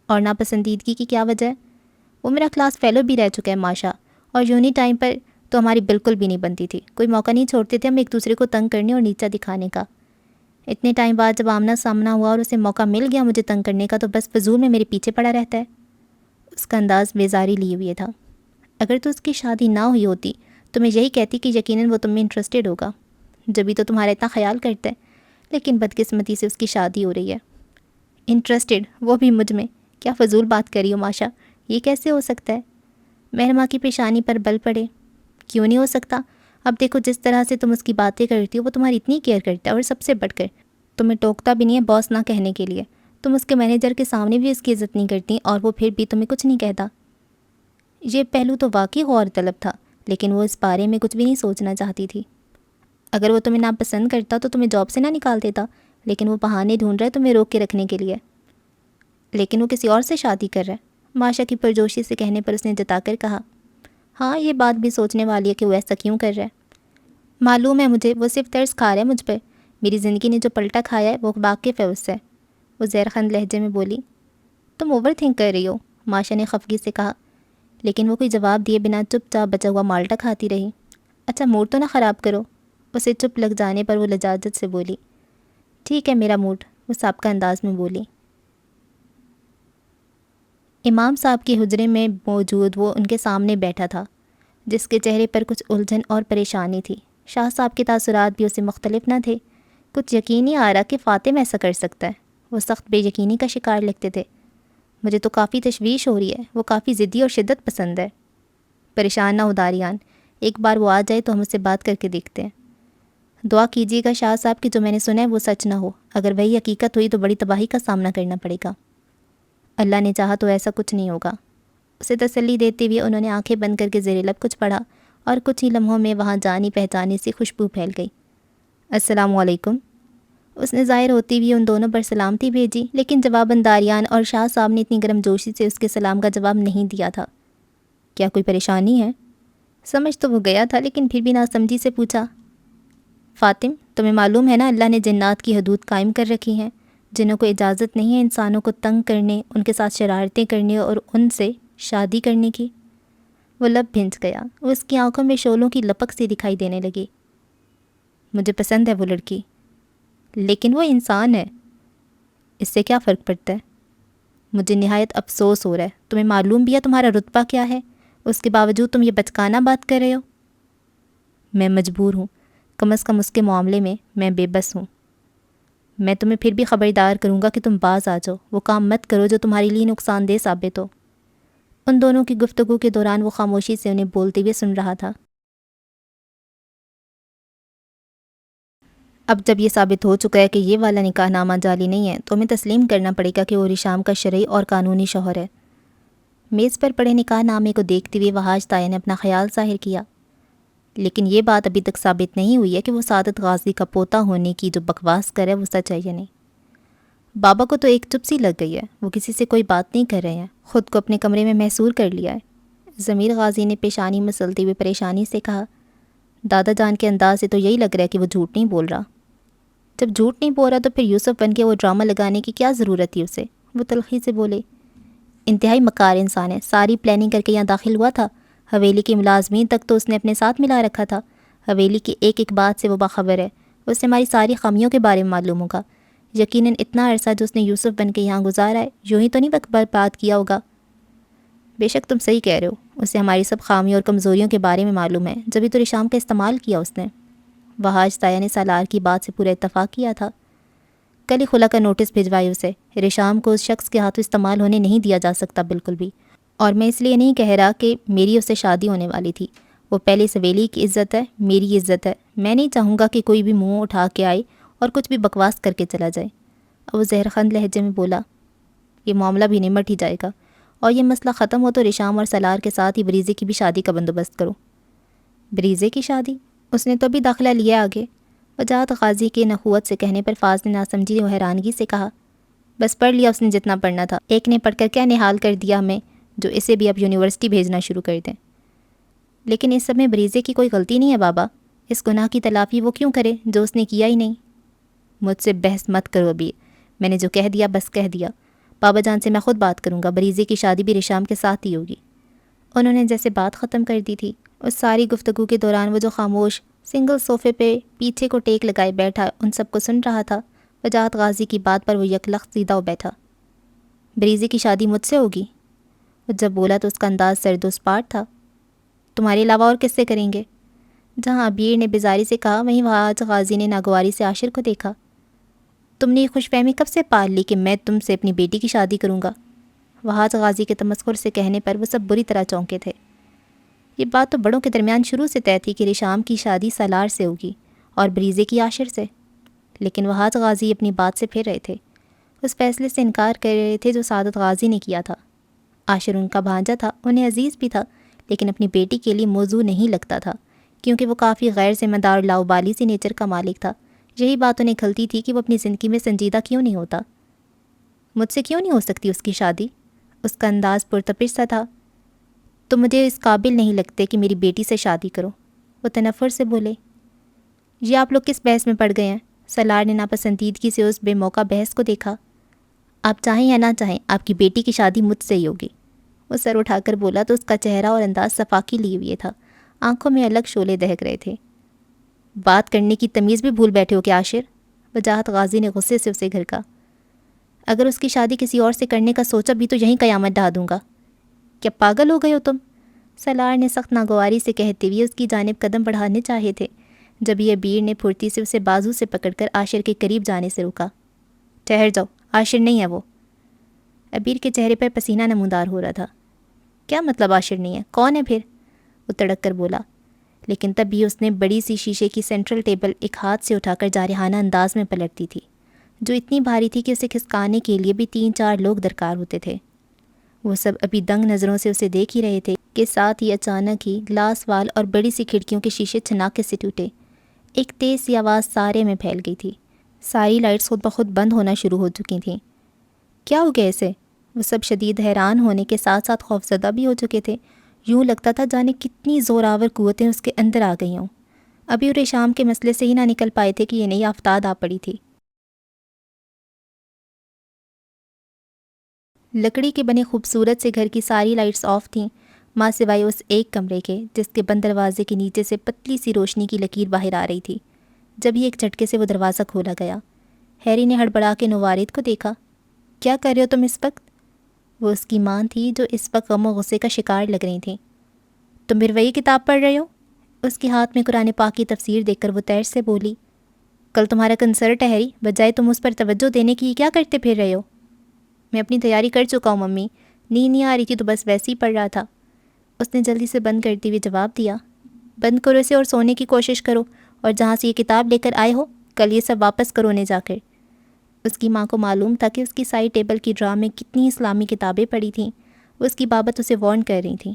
A: اور ناپسندیدگی کی کیا وجہ ہے؟ وہ میرا کلاس فیلو بھی رہ چکا ہے ماشا، اور یونی ٹائم پر تو ہماری بالکل بھی نہیں بنتی تھی، کوئی موقع نہیں چھوڑتے تھے ہم ایک دوسرے کو تنگ کرنے اور نیچا دکھانے کا۔ اتنے ٹائم بعد جب آمنا سامنا ہوا اور اسے موقع مل گیا مجھے تنگ کرنے کا تو بس فضول میں میرے پیچھے پڑا رہتا ہے۔ اس کا انداز بیزاری لیے ہوئے تھا۔ اگر تو اس کی شادی نہ ہوئی ہوتی تو میں یہی کہتی کہ یقیناً وہ تم میں انٹرسٹڈ ہوگا، جبھی تو تمہارا اتنا خیال کرتا ہے، لیکن بدقسمتی سے اس کی شادی ہو رہی ہے۔ انٹرسٹڈ، وہ بھی مجھ میں؟ کیا فضول بات کری ہو ماشا، یہ کیسے ہو سکتا ہے؟ مہرماں کی پیشانی پر بل پڑے۔ کیوں نہیں ہو سکتا؟ اب دیکھو جس طرح سے تم اس کی باتیں کرتی ہو وہ تمہاری اتنی کیئر کرتا ہے، اور سب سے بڑھ کر تمہیں ٹوکتا بھی نہیں ہے باس نہ کہنے کے لیے۔ تم اس کے مینیجر کے سامنے بھی اس کی عزت نہیں کرتی اور وہ پھر بھی تمہیں کچھ نہیں کہتا۔ یہ پہلو تو واقعی غور طلب تھا، لیکن وہ اس بارے میں کچھ بھی نہیں سوچنا چاہتی تھی۔ اگر وہ تمہیں ناپسند کرتا تو تمہیں جاب سے نہ نکال دیتا، لیکن وہ بہانے ڈھونڈ رہا ہے تمہیں روک کے رکھنے کے لیے۔ لیکن وہ کسی اور سے شادی کر رہا ہے، ماشا کی پرجوشی سے کہنے پر اس نے جتا کر کہا۔ ہاں، یہ بات بھی سوچنے والی ہے کہ وہ ایسا کیوں کر رہا ہے۔ معلوم ہے مجھے، وہ صرف ترس کھا رہا ہے مجھ پہ، میری زندگی نے جو پلٹا کھایا ہے وہ واقف ہے اس سے۔ وہ زہرخند لہجے میں بولی۔ تم اوور تھنک کر رہی ہو، ماشا نے خفگی سے کہا، لیکن وہ کوئی جواب دیے بنا چپ چاپ بچا ہوا مالٹا کھاتی رہی۔ اچھا موڈ تو نہ خراب کرو۔ اسے چپ لگ جانے پر وہ لجاجت سے بولی۔ ٹھیک ہے میرا موڈ، وہ سابقہ انداز میں بولی۔ امام صاحب کے حجرے میں موجود وہ ان کے سامنے بیٹھا تھا، جس کے چہرے پر کچھ الجھن اور پریشانی تھی۔ شاہ صاحب کے تاثرات بھی اسے مختلف نہ تھے۔ کچھ یقین نہیں آ رہا کہ فاطم ایسا کر سکتا ہے۔ وہ سخت بے یقینی کا شکار لگتے تھے۔ مجھے تو کافی تشویش ہو رہی ہے، وہ کافی ضدی اور شدت پسند ہے۔ پریشان نہ ہو داریان، ایک بار وہ آ جائے تو ہم اس سے بات کر کے دیکھتے ہیں۔ دعا کیجیے گا شاہ صاحب کہ جو میں نے سنا ہے وہ سچ نہ ہو، اگر وہی حقیقت ہوئی تو بڑی تباہی کا سامنا کرنا پڑے گا۔ اللہ نے چاہا تو ایسا کچھ نہیں ہوگا۔ اسے تسلی دیتے ہوئے انہوں نے آنکھیں بند کر کے زیر لب کچھ پڑھا اور کچھ ہی لمحوں میں وہاں جانی پہچانی سی خوشبو پھیل گئی۔ السلام علیکم۔ اس نے ظاہر ہوتی ہوئی ان دونوں پر سلامتی بھیجی، لیکن جواباً داریان اور شاہ صاحب نے اتنی گرم جوشی سے اس کے سلام کا جواب نہیں دیا تھا۔ کیا کوئی پریشانی ہے؟ سمجھ تو وہ گیا تھا، لیکن پھر بھی ناسمجھی سے پوچھا۔ فاطم، تمہیں معلوم ہے نا اللہ نے جنات کی حدود قائم کر رکھی ہیں، جنہوں کو اجازت نہیں ہے انسانوں کو تنگ کرنے، ان کے ساتھ شرارتیں کرنے اور ان سے شادی کرنے کی۔ وہ لب بھنج گیا، اس کی آنکھوں میں شعلوں کی لپک سی دکھائی دینے لگی۔ مجھے پسند ہے وہ لڑکی، لیکن وہ انسان ہے، اس سے کیا فرق پڑتا ہے؟ مجھے نہایت افسوس ہو رہا ہے، تمہیں معلوم بھی ہے تمہارا رتبہ کیا ہے، اس کے باوجود تم یہ بچکانہ بات کر رہے ہو۔ میں مجبور ہوں، کم از کم اس کے معاملے میں میں بے بس ہوں۔ میں تمہیں پھر بھی خبردار کروں گا کہ تم باز آ جاؤ، وہ کام مت کرو جو تمہارے لیے نقصان دہ ثابت ہو۔ ان دونوں کی گفتگو کے دوران وہ خاموشی سے انہیں بولتے ہوئے سن رہا تھا۔ اب جب یہ ثابت ہو چکا ہے کہ یہ والا نکاح نامہ جعلی نہیں ہے تو ہمیں تسلیم کرنا پڑے گا کہ وہ ریشام کا شرعی اور قانونی شوہر ہے۔ میز پر پڑے نکاح نامے کو دیکھتے ہوئے وحاج طاہر نے اپنا خیال ظاہر کیا۔ لیکن یہ بات ابھی تک ثابت نہیں ہوئی ہے کہ وہ سعادت غازی کا پوتا ہونے کی جو بکواس کرے وہ سچ ہے یا نہیں۔ بابا کو تو ایک چپ سی لگ گئی ہے، وہ کسی سے کوئی بات نہیں کر رہے ہیں، خود کو اپنے کمرے میں محصور کر لیا ہے۔ ضمیر غازی نے پیشانی مسلتے ہوئے پریشانی سے کہا۔ دادا جان کے انداز سے تو یہی لگ رہا ہے کہ وہ جھوٹ نہیں بول رہا۔ جب جھوٹ نہیں بول رہا تو پھر یوسف بن کے وہ ڈرامہ لگانے کی کیا ضرورت تھی اسے؟ وہ تلخی سے بولے۔ انتہائی مکار انسان ہے، ساری پلاننگ کر کے یہاں داخل ہوا تھا، حویلی کے ملازمین تک تو اس نے اپنے ساتھ ملا رکھا تھا، حویلی کی ایک ایک بات سے وہ باخبر ہے، اس سے ہماری ساری خامیوں کے بارے میں معلوم ہوگا۔ یقیناً اتنا عرصہ جو اس نے یوسف بن کے یہاں گزارا ہے، یوں ہی تو نہیں وقت برباد کیا ہوگا۔ بے شک تم صحیح کہہ رہے ہو، اسے ہماری سب خامیوں اور کمزوریوں کے بارے میں معلوم ہے، جبھی تو ریشام کا استعمال کیا اس نے۔ وحاج طاہر نے سالار کی بات سے پورا اتفاق کیا تھا۔ کل ہی خلا کا نوٹس بھجوائی اسے، ریشام کو اس شخص کے ہاتھوں استعمال ہونے نہیں دیا جا سکتا بالکل بھی، اور میں اس لیے نہیں کہہ رہا کہ میری اس سے شادی ہونے والی تھی، وہ پہلے سویلی کی عزت ہے، میری عزت ہے، میں نہیں چاہوں گا کہ کوئی بھی منہ اٹھا کے آئے اور کچھ بھی بکواس کر کے چلا جائے۔ اب وہ زہرخند لہجے میں بولا، یہ معاملہ بھی نمٹ ہی جائے گا، اور یہ مسئلہ ختم ہو تو ریشام اور سالار کے ساتھ ہی بریزے کی بھی شادی کا بندوبست کرو۔ بریزے کی شادی؟ اس نے تو ابھی داخلہ لیا آگے۔ وجاہت غازی کے نخوت سے کہنے پر فاض نے ناسمجھی و حیرانگی سے کہا، بس پڑھ لیا اس نے جتنا پڑھنا تھا، ایک نے پڑھ کر کیا نحال کر دیا ہمیں، جو اسے بھی اب یونیورسٹی بھیجنا شروع کر دیں۔ لیکن اس سب میں بریزے کی کوئی غلطی نہیں ہے بابا، اس گناہ کی تلافی وہ کیوں کرے جو اس نے کیا ہی نہیں۔ مجھ سے بحث مت کرو ابھی، میں نے جو کہہ دیا بس کہہ دیا، بابا جان سے میں خود بات کروں گا، بریزے کی شادی بھی ریشام کے ساتھ ہی ہوگی۔ انہوں نے جیسے بات ختم کر دی تھی۔ اس ساری گفتگو کے دوران وہ جو خاموش سنگل صوفے پہ پیچھے کو ٹیک لگائے بیٹھا ان سب کو سن رہا تھا، وجاہت غازی کی بات پر وہ یک لخت سیدھا ہو بیٹھا۔ بریزے کی شادی مجھ سے ہوگی؟ وہ جب بولا تو اس کا انداز سرد و سپاٹ تھا۔ تمہارے علاوہ اور کس سے کریں گے؟ جہاں ابیر نے بیزاری سے کہا، وہیں وحاج غازی نے ناگواری سے عاشر کو دیکھا۔ تم نے یہ خوش فہمی کب سے پال لی کہ میں تم سے اپنی بیٹی کی شادی کروں گا؟ وحاج غازی کے تمسخر سے کہنے پر وہ سب بری طرح چونکے تھے۔ یہ بات تو بڑوں کے درمیان شروع سے طے تھی کہ ریشام کی شادی سالار سے ہوگی اور بریزے کی عاشر سے، لیکن وحاج غازی اپنی بات سے پھر رہے تھے، اس فیصلے سے انکار کر رہے تھے جو سعادت غازی نے کیا تھا۔ عاشر ان کا بھانجا تھا، انہیں عزیز بھی تھا، لیکن اپنی بیٹی کے لیے موضوع نہیں لگتا تھا، کیونکہ وہ کافی غیر ذمہ دار لاؤبالی سی نیچر کا مالک تھا۔ یہی بات انہیں کھلتی تھی کہ وہ اپنی زندگی میں سنجیدہ کیوں نہیں ہوتا۔ مجھ سے کیوں نہیں ہو سکتی اس کی شادی؟ اس کا انداز پرتپش سا تھا۔ تو مجھے اس قابل نہیں لگتے کہ میری بیٹی سے شادی کرو، وہ تنفر سے بولے۔ یہ آپ لوگ کس بحث میں پڑ گئے ہیں؟ سالار نے ناپسندیدگی سے اس بے موقع بحث کو دیکھا۔ آپ چاہیں یا نہ چاہیں، آپ کی بیٹی کی شادی مجھ سے ہی ہوگی، وہ سر اٹھا کر بولا تو اس کا چہرہ اور انداز صفاقی لیے ہوئے تھا۔ آنکھوں میں الگ شعلے دہک رہے تھے۔ بات کرنے کی تمیز بھی بھول بیٹھے ہو کہ عاشر؟ وجاہت غازی نے غصے سے اسے گھرکا۔ اگر اس کی شادی کسی اور سے کرنے کا سوچا بھی تو یہیں قیامت ڈھا دوں گا۔ کیا پاگل ہو گئے ہو تم؟ سالار نے سخت ناگواری سے کہتے ہوئے اس کی جانب قدم بڑھانے چاہے تھے جب یہ بیر نے پھرتی سے اسے بازو سے پکڑ کر عاشر کے قریب جانے سے روکا۔ ٹھہر جاؤ، عاشر نہیں ہے وہ۔ ابیر کے چہرے پر پسینہ نمودار ہو رہا تھا۔ کیا مطلب عاشر نہیں ہے؟ کون ہے پھر؟ وہ تڑک کر بولا، لیکن تب بھی اس نے بڑی سی شیشے کی سینٹرل ٹیبل ایک ہاتھ سے اٹھا کر جارحانہ انداز میں پلٹتی تھی، جو اتنی بھاری تھی کہ اسے کھسکانے کے لیے بھی 3-4 لوگ درکار ہوتے تھے۔ وہ سب ابھی دنگ نظروں سے اسے دیکھ ہی رہے تھے کہ ساتھ ہی اچانک ہی گلاس وال اور بڑی سی کھڑکیوں کے شیشے چھناکے سے ٹوٹے۔ ایک تیز سی آواز سارے میں پھیل گئی تھی۔ ساری لائٹس خود بخود بند ہونا شروع ہو چکی تھیں۔ کیا ہو گیا اسے؟ وہ سب شدید حیران ہونے کے ساتھ ساتھ خوفزدہ بھی ہو چکے تھے۔ یوں لگتا تھا جانے کتنی زوراور قوتیں اس کے اندر آ گئی ہوں۔ ابھی اور شام کے مسئلے سے ہی نہ نکل پائے تھے کہ یہ نئی آفتاب آ پڑی تھی۔ لکڑی کے بنے خوبصورت سے گھر کی ساری لائٹس آف تھیں، ماں سوائے اس ایک کمرے کے جس کے بند دروازے کے نیچے سے پتلی سی روشنی کی لکیر باہر آ رہی تھی۔ جب ہی ایک جھٹکے سے وہ دروازہ کھولا گیا۔ ہیری نے ہڑبڑا کے نوارد کو دیکھا۔ کیا کر رہے ہو تم اس وقت؟ وہ اس کی ماں تھی جو اس وقت غم و غصے کا شکار لگ رہی تھیں۔ تم پھر وہی کتاب پڑھ رہے ہو؟ اس کے ہاتھ میں قرآن پاک کی تفسیر دیکھ کر وہ تیر سے بولی۔ کل تمہارا کنسرٹ ہے ہیری، بجائے تم اس پر توجہ دینے کی کیا کرتے پھر رہے ہو؟ میں اپنی تیاری کر چکا ہوں ممی، نیند نہیں آ رہی تھی تو بس ویسے ہی پڑھ رہا تھا، اس نے جلدی سے بند کرتے ہوئے جواب دیا۔ بند کرو اسے اور سونے کی کوشش کرو، اور جہاں سے یہ کتاب لے کر آئے ہو کل یہ سب واپس کرو انہیں جا کر۔ اس کی ماں کو معلوم تھا کہ اس کی سائڈ ٹیبل کی ڈرا میں کتنی اسلامی کتابیں پڑھی تھیں۔ وہ اس کی بابت اسے وارن کر رہی تھیں۔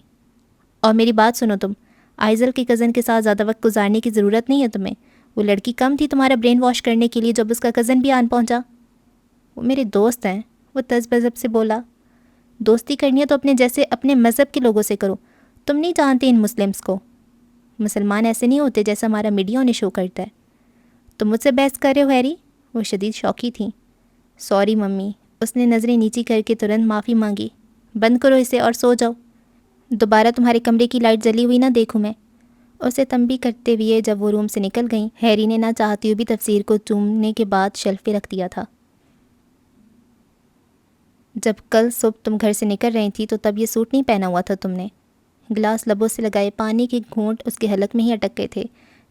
A: اور میری بات سنو، تم آئزل کی کزن کے ساتھ زیادہ وقت گزارنے کی ضرورت نہیں ہے تمہیں۔ وہ لڑکی کم تھی تمہارا برین واش کرنے کے لیے جب اس کا کزن بھی آن پہنچا۔ وہ میرے دوست ہیں، وہ تذ بذب سے بولا۔ دوستی کرنی ہے تو اپنے جیسے اپنے مذہب کے لوگوں سے کرو، تم نہیں جانتے ان مسلمس کو۔ مسلمان ایسے نہیں ہوتے جیسا ہمارا میڈیا انہیں شو کرتا ہے۔ تم مجھ سے بحث کر رہے ہو ہیری؟ وہ شدید شوقی تھیں۔ سوری ممی، اس نے نظریں نیچی کر کے ترنت معافی مانگی۔ بند کرو اسے اور سو جاؤ، دوبارہ تمہارے کمرے کی لائٹ جلی ہوئی نہ دیکھوں میں۔ اسے تنبیہ کرتے ہوئے جب وہ روم سے نکل گئیں، ہیری نے نہ چاہتی ہوئی بھی تفسیر کو چومنے کے بعد شیلف پہ رکھ دیا تھا۔ جب کل صبح تم گھر سے نکل رہی تھی تو تب یہ سوٹ نہیں پہنا ہوا تھا تم نے۔ گلاس لبوں سے لگائے پانی کے گھونٹ اس کے حلق میں ہی اٹک گئے تھے،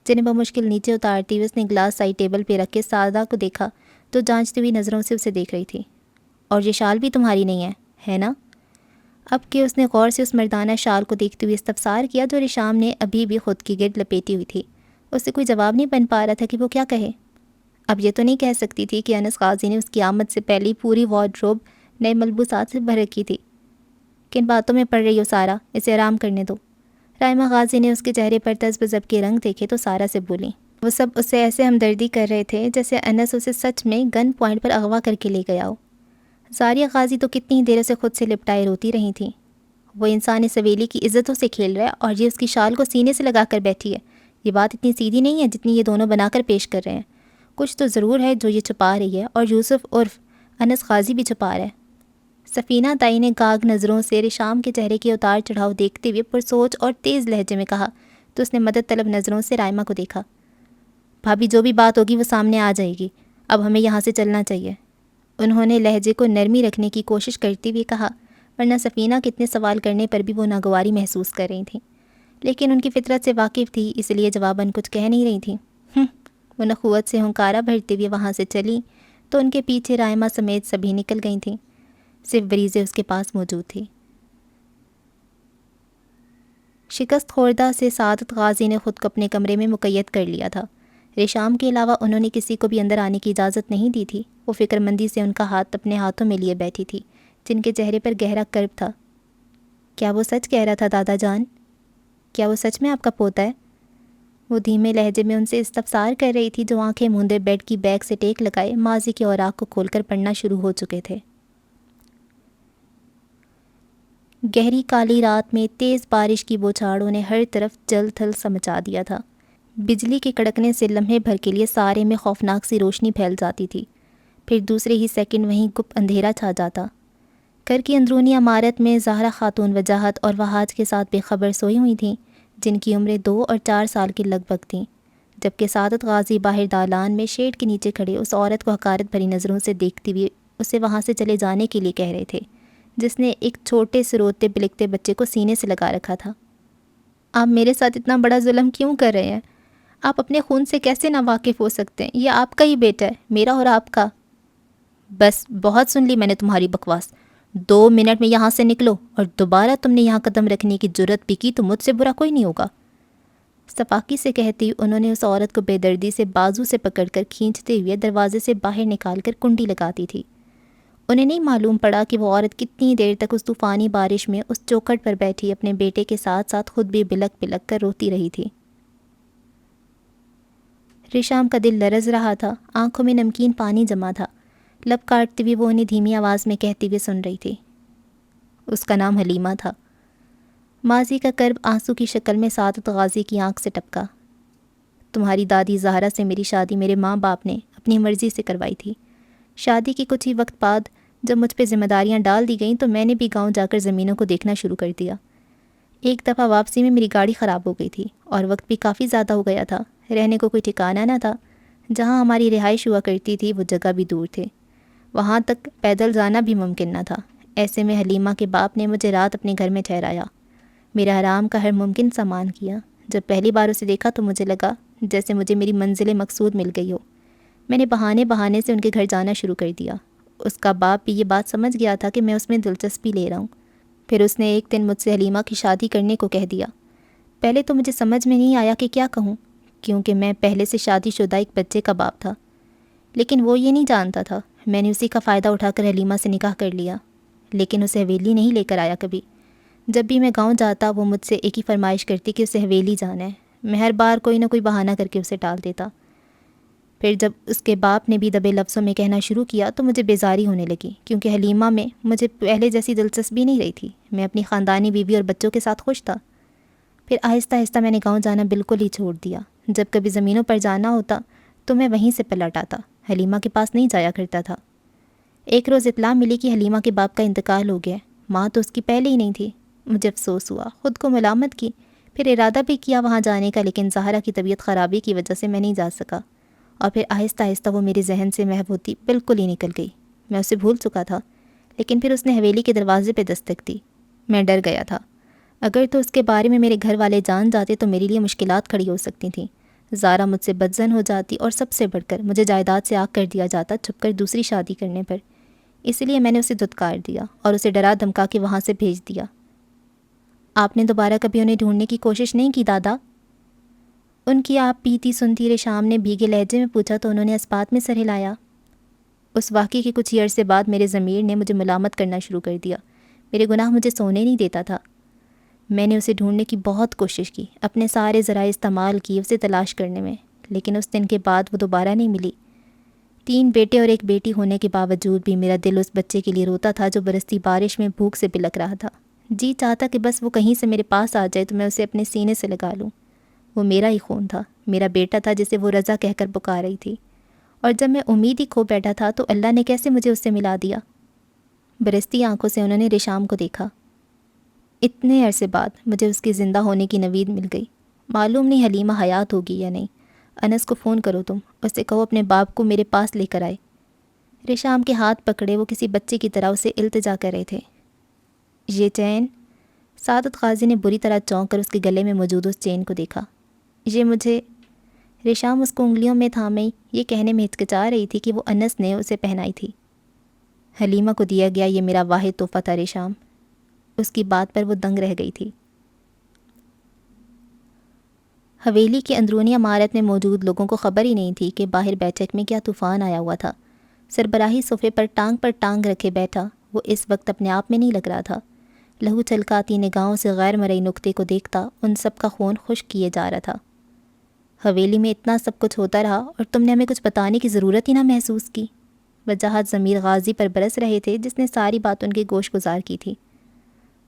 A: جنہیں بمشکل نیچے اتارتی ہوئے اس نے گلاس سائڈ ٹیبل پہ رکھ کے سادہ کو دیکھا تو جانچتی ہوئی نظروں سے اسے دیکھ رہی تھی۔ اور یہ شال بھی تمہاری نہیں ہے نا؟ اب کہ اس نے غور سے اس مردانہ شال کو دیکھتے ہوئے استفسار کیا جو ریشام نے ابھی بھی خود کی گرد لپیٹی ہوئی تھی۔ اس سے کوئی جواب نہیں بن پا رہا تھا کہ وہ کیا کہے۔ اب یہ تو نہیں کہہ سکتی تھی کہ انس غازی نے اس کی آمد سے پہلے پوری وارڈروب نئے ملبوسات سے بھر رکھی تھی۔ کن باتوں میں پڑ رہی ہو سارا، اسے آرام کرنے دو۔ رائمہ غازی نے اس کے چہرے پر تذ بذب کے رنگ دیکھے تو سارا سے بولی۔ وہ سب اسے ایسے ہمدردی کر رہے تھے جیسے انس اسے سچ میں گن پوائنٹ پر اغوا کر کے لے گیا ہو۔ زاریہ غازی تو کتنی دیر سے خود سے لپٹائے روتی رہی تھیں۔ وہ انسان اس حویلی کی عزتوں سے کھیل رہا ہے اور یہ اس کی شال کو سینے سے لگا کر بیٹھی ہے۔ یہ بات اتنی سیدھی نہیں ہے جتنی یہ دونوں بنا کر پیش کر رہے ہیں۔ کچھ تو ضرور ہے جو یہ چھپا رہی ہے، اور یوسف عرف انس غازی بھی چھپا رہا ہے۔ سفینہ تائی نے گاگ نظروں سے ریشام کے چہرے کے اتار چڑھاؤ دیکھتے ہوئے پرسوچ اور تیز لہجے میں کہا تو اس نے مدد طلب نظروں سے رائمہ کو دیکھا۔ بھابھی جو بھی بات ہوگی وہ سامنے آ جائے گی، اب ہمیں یہاں سے چلنا چاہیے، انہوں نے لہجے کو نرمی رکھنے کی کوشش کرتے ہوئے کہا، ورنہ سفینہ کے اتنے سوال کرنے پر بھی وہ ناگواری محسوس کر رہی تھیں، لیکن ان کی فطرت سے واقف تھی اس لیے جواباً کچھ کہہ نہیں رہی تھیں۔ وہ نخوت سے ہنکارا بھرتے ہوئے وہاں سے چلی تو ان کے پیچھے رائمہ سمیت سبھی نکل گئی تھیں، صرف بریزے اس کے پاس موجود تھی۔ شکست خوردہ سے سعادت غازی نے خود کو اپنے کمرے میں مقید کر لیا تھا۔ ریشام کے علاوہ انہوں نے کسی کو بھی اندر آنے کی اجازت نہیں دی تھی۔ وہ فکر مندی سے ان کا ہاتھ اپنے ہاتھوں میں لیے بیٹھی تھی، جن کے چہرے پر گہرا کرب تھا۔ کیا وہ سچ کہہ رہا تھا دادا جان؟ کیا وہ سچ میں آپ کا پوتا ہے؟ وہ دھیمے لہجے میں ان سے استفسار کر رہی تھی جو آنکھیں موندے بیڈ کی بیک سے ٹیک لگائے ماضی کے اوراق کو کھول کر پڑھنا شروع ہو چکے تھے۔ گہری کالی رات میں تیز بارش کی بوچھاڑوں نے ہر طرف جل تھل سا مچا دیا تھا۔ بجلی کے کڑکنے سے لمحے بھر کے لیے سارے میں خوفناک سی روشنی پھیل جاتی تھی، پھر دوسرے ہی سیکنڈ وہیں گپ اندھیرا چھا جاتا۔ گھر کی اندرونی عمارت میں زہرا خاتون وجاہت اور وہاج کے ساتھ بے خبر سوئی ہوئی تھیں، جن کی عمریں 2 اور 4 سال کے لگ بھگ تھیں، جبکہ سعادت غازی باہر دالان میں شیڈ کے نیچے کھڑے اس عورت کو حقارت بھری نظروں سے دیکھتی ہوئی اسے وہاں سے چلے جانے کے لیے کہہ رہے تھے، جس نے ایک چھوٹے سے روتے بلکتے بچے کو سینے سے لگا رکھا تھا۔ آپ میرے ساتھ اتنا بڑا ظلم کیوں کر رہے ہیں؟ آپ اپنے خون سے کیسے نا واقف ہو سکتے ہیں؟ یہ آپ کا ہی بیٹا ہے، میرا اور آپ کا۔ بس بہت سن لی میں نے تمہاری بکواس، 2 منٹ میں یہاں سے نکلو، اور دوبارہ تم نے یہاں قدم رکھنے کی جرت بھی کی تو مجھ سے برا کوئی نہیں ہوگا۔ صفاقی سے کہتی انہوں نے اس عورت کو بے دردی سے بازو سے پکڑ کر کھینچتے ہوئے دروازے سے باہر نکال کر کنڈی لگاتی تھی۔ انہیں نہیں معلوم پڑا کہ وہ عورت کتنی دیر تک اس طوفانی بارش میں اس چوکھٹ پر بیٹھی اپنے بیٹے کے ساتھ ساتھ خود بھی بلک بلک کر روتی رہی تھی۔ ریشام کا دل لرز رہا تھا، آنکھوں میں نمکین پانی جمع تھا، لب کاٹتی ہوئی وہ انہیں دھیمی آواز میں کہتی ہوئے سن رہی تھی۔ اس کا نام حلیمہ تھا۔ ماضی کا کرب آنسو کی شکل میں سعادت غازی کی آنکھ سے ٹپکا۔ تمہاری دادی زہرا سے میری شادی میرے ماں باپ نے اپنی مرضی سے کروائی تھی۔ شادی کے کچھ ہی وقت بعد جب مجھ پہ ذمہ داریاں ڈال دی گئیں تو میں نے بھی گاؤں جا کر زمینوں کو دیکھنا شروع کر دیا۔ ایک دفعہ واپسی میں میری گاڑی خراب ہو گئی تھی اور وقت بھی کافی زیادہ ہو گیا تھا، رہنے کو کوئی ٹھکانہ نہ تھا۔ جہاں ہماری رہائش ہوا کرتی تھی وہ جگہ بھی دور تھے، وہاں تک پیدل جانا بھی ممکن نہ تھا۔ ایسے میں حلیمہ کے باپ نے مجھے رات اپنے گھر میں ٹھہرایا، میرا آرام کا ہر ممکن سامان کیا۔ جب پہلی بار اسے دیکھا تو مجھے لگا جیسے مجھے میری منزل مقصود مل گئی ہو۔ میں نے بہانے سے ان کے گھر جانا شروع کر دیا۔ اس کا باپ بھی یہ بات سمجھ گیا تھا کہ میں اس میں دلچسپی لے رہا ہوں۔ پھر اس نے ایک دن مجھ سے حلیمہ کی شادی کرنے کو کہہ دیا۔ پہلے تو مجھے سمجھ میں نہیں آیا کہ کیا کہوں، کیونکہ میں پہلے سے شادی شدہ ایک بچے کا باپ تھا، لیکن وہ یہ نہیں جانتا تھا۔ میں نے اسی کا فائدہ اٹھا کر حلیمہ سے نکاح کر لیا، لیکن اسے حویلی نہیں لے کر آیا کبھی۔ جب بھی میں گاؤں جاتا وہ مجھ سے ایک ہی فرمائش کرتی کہ اسے حویلی جانا ہے۔ میں ہر بار کوئی نہ کوئی بہانہ کر کے اسے ٹال دیتا۔ پھر جب اس کے باپ نے بھی دبے لفظوں میں کہنا شروع کیا تو مجھے بیزاری ہونے لگی، کیونکہ حلیمہ میں مجھے پہلے جیسی دلچسپی نہیں رہی تھی۔ میں اپنی خاندانی بیوی اور بچوں کے ساتھ خوش تھا۔ پھر آہستہ آہستہ میں نے گاؤں جانا بالکل ہی چھوڑ دیا۔ جب کبھی زمینوں پر جانا ہوتا تو میں وہیں سے پلٹ آتا، حلیمہ کے پاس نہیں جایا کرتا تھا۔ ایک روز اطلاع ملی کہ حلیمہ کے باپ کا انتقال ہو گیا، ماں تو اس کی پہلے ہی نہیں تھی۔ مجھے افسوس ہوا، خود کو ملامت کی، پھر ارادہ بھی کیا وہاں جانے کا، لیکن زہرا کی طبیعت خرابی کی وجہ سے میں نہیں جا سکا، اور پھر آہستہ آہستہ وہ میرے ذہن سے محو ہوتی بالکل ہی نکل گئی۔ میں اسے بھول چکا تھا، لیکن پھر اس نے حویلی کے دروازے پہ دستک دی۔ میں ڈر گیا تھا، اگر تو اس کے بارے میں میرے گھر والے جان جاتے تو میرے لیے مشکلات کھڑی ہو سکتی تھیں۔ زارا مجھ سے بدظن ہو جاتی، اور سب سے بڑھ کر مجھے جائیداد سے آگ کر دیا جاتا چھپ کر دوسری شادی کرنے پر۔ اس لیے میں نے اسے دھتکار دیا اور اسے ڈرا دھمکا کے وہاں سے بھیج دیا۔ آپ نے دوبارہ کبھی انہیں ڈھونڈنے کی کوشش نہیں کی دادا؟ ان کی آپ پیتی سنتی ریشام نے بھیگے لہجے میں پوچھا تو انہوں نے اسپات میں سر ہلایا۔ اس واقعے کے کچھ ہی عرصے بعد میرے ضمیر نے مجھے ملامت کرنا شروع کر دیا۔ میرے گناہ مجھے سونے نہیں دیتا تھا۔ میں نے اسے ڈھونڈنے کی بہت کوشش کی، اپنے سارے ذرائع استعمال کیے اسے تلاش کرنے میں، لیکن اس دن کے بعد وہ دوبارہ نہیں ملی۔ 3 بیٹے اور 1 بیٹی ہونے کے باوجود بھی میرا دل اس بچے کے لیے روتا تھا جو برستی بارش میں بھوک سے بلک رہا تھا۔ جی چاہتا کہ بس وہ کہیں سے میرے پاس آ جائے تو میں اسے اپنے سینے سے لگا لوں۔ وہ میرا ہی خون تھا، میرا بیٹا تھا جسے وہ رضا کہہ کر پکار رہی تھی، اور جب میں امید ہی کھو بیٹھا تھا تو اللہ نے کیسے مجھے اس سے ملا دیا۔ برستی آنکھوں سے انہوں نے ریشام کو دیکھا۔ اتنے عرصے بعد مجھے اس کے زندہ ہونے کی نوید مل گئی۔ معلوم نہیں حلیمہ حیات ہوگی یا نہیں۔ انس کو فون کرو تم، اس سے کہو اپنے باپ کو میرے پاس لے کر آئے۔ ریشام کے ہاتھ پکڑے وہ کسی بچے کی طرح اسے التجا کر رہے تھے۔ یہ چین؟ سعادت غازی نے بری طرح چونک کر اس کے گلے میں موجود اس چین کو دیکھا۔ یہ مجھے، ریشام اس کو انگلیوں میں تھامے یہ کہنے میں ہچکچا رہی تھی کہ وہ انس نے اسے پہنائی تھی۔ حلیمہ کو دیا گیا یہ میرا واحد تحفہ تھا ریشام۔ اس کی بات پر وہ دنگ رہ گئی تھی۔ حویلی کی اندرونی عمارت میں موجود لوگوں کو خبر ہی نہیں تھی کہ باہر بیٹھک میں کیا طوفان آیا ہوا تھا۔ سربراہی صوفے پر ٹانگ رکھے بیٹھا وہ اس وقت اپنے آپ میں نہیں لگ رہا تھا۔ لہو چھلکاتی نگاہوں سے غیر مرئی نقطے کو دیکھتا ان سب کا خون خشک کیے جا رہا تھا۔ حویلی میں اتنا سب کچھ ہوتا رہا اور تم نے ہمیں کچھ بتانے کی ضرورت ہی نہ محسوس کی۔ وجاہت ضمیر غازی پر برس رہے تھے جس نے ساری بات ان کے گوش گزار کی تھی۔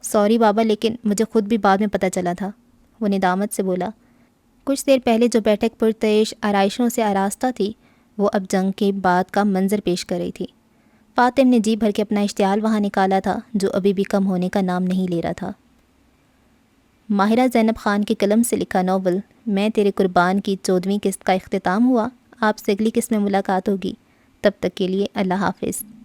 A: سوری بابا، لیکن مجھے خود بھی بعد میں پتہ چلا تھا، وہ ندامت سے بولا۔ کچھ دیر پہلے جو بیٹھک پرتعیش آرائشوں سے آراستہ تھی وہ اب جنگ کے بعد کا منظر پیش کر رہی تھی۔ فاطم نے جی بھر کے اپنا اشتعال وہاں نکالا تھا جو ابھی بھی کم ہونے کا نام نہیں لے رہا تھا۔ ماہرہ زینب خان کے قلم سے لکھا ناول میں تیرے قربان کی 14ویں قسط کا اختتام ہوا۔ آپ سے اگلی قسط میں ملاقات ہوگی، تب تک کے لیے اللہ حافظ۔